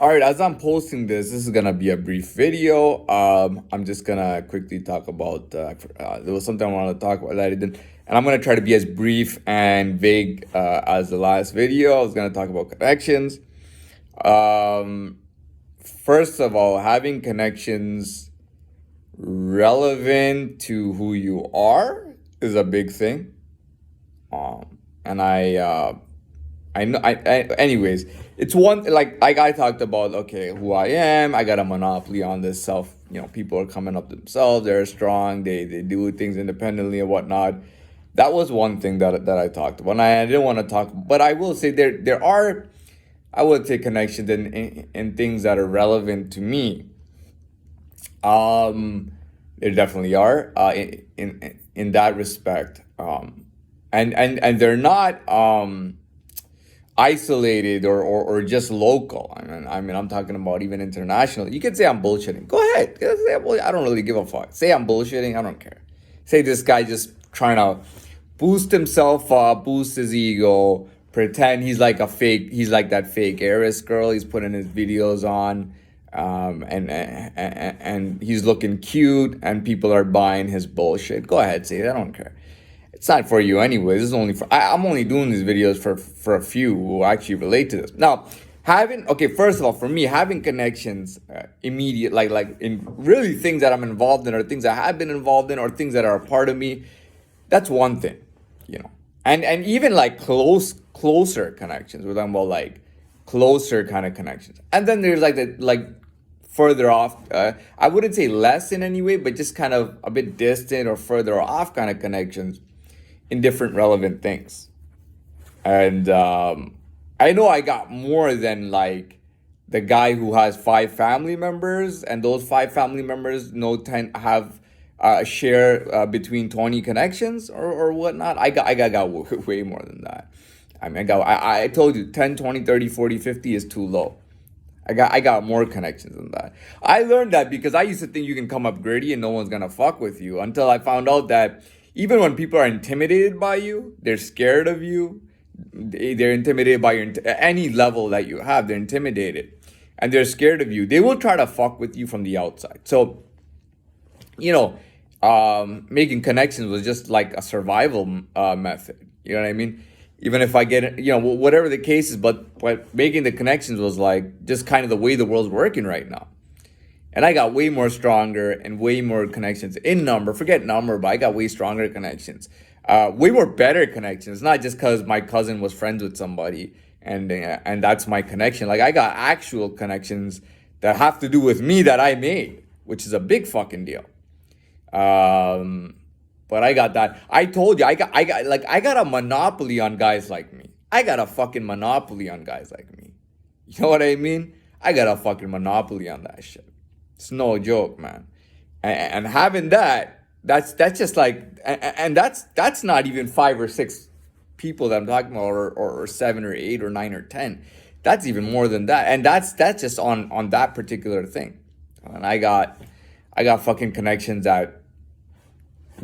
All right, as I'm posting this is gonna be a brief video. I'm just gonna quickly talk about. There was something I wanted to talk about that I didn't, and I'm gonna try to be as brief and vague as the last video. I was gonna talk about connections. Um, First of all, having connections relevant to who you are is a big thing. And I know. Anyways, it's one like I talked about. Okay, who I am. I got a monopoly on this self. People are coming up themselves. They're strong. They do things independently and whatnot. That was one thing that I talked about. And I didn't want to talk, but I will say there are, I would say, connections in things that are relevant to me. There definitely are in that respect. And they're not isolated or just local. I mean, I'm talking about even international. You can say I'm bullshitting. Go ahead. I don't really give a fuck. Say I'm bullshitting. I don't care. Say this guy just trying to boost himself up, boost his ego, pretend he's like he's like that fake heiress girl. He's putting his videos on, and he's looking cute, and people are buying his bullshit. Go ahead, say it. I don't care. It's not for you anyway. This is only for I'm only doing these videos for a few who actually relate to this. Now, first of all, for me, having connections, immediate, like in really things that I'm involved in, or things I have been involved in, or things that are a part of me, that's one thing, and even like closer connections. We're talking about like closer kind of connections, and then there's like further off. I wouldn't say less in any way, but just kind of a bit distant or further off kind of connections in different relevant things. And I know I got more than like the guy who has 5 family members, and those 5 family members have share between 20 connections or whatnot. I got way more than that. I mean, I told you 10, 20, 30, 40, 50 is too low. I got more connections than that. I learned that because I used to think you can come up gritty and no one's gonna fuck with you, until I found out that even when people are intimidated by you, they're scared of you. They're intimidated by any level that you have. They're intimidated, and they're scared of you. They will try to fuck with you from the outside. So, making connections was just like a survival method. You know what I mean? Even if I get, whatever the case is, but making the connections was like just kind of the way the world's working right now. And I got way more stronger and way more connections in number. Forget number, but I got way stronger connections. Way more better connections. Not just because my cousin was friends with somebody and that's my connection. Like, I got actual connections that have to do with me that I made, which is a big fucking deal. But I got that. I told you, I got a monopoly on guys like me. I got a fucking monopoly on guys like me. You know what I mean? I got a fucking monopoly on that shit. It's no joke, man. And having that's just like, and that's not even 5 or 6 people that I'm talking about, or 7 or 8 or 9 or 10. That's even more than that. And that's just on that particular thing. And I got fucking connections that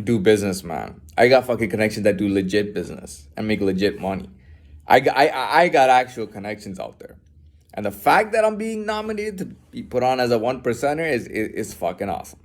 do business, man. I got fucking connections that do legit business and make legit money. I got actual connections out there. And the fact that I'm being nominated to be put on as a 1%er is fucking awesome.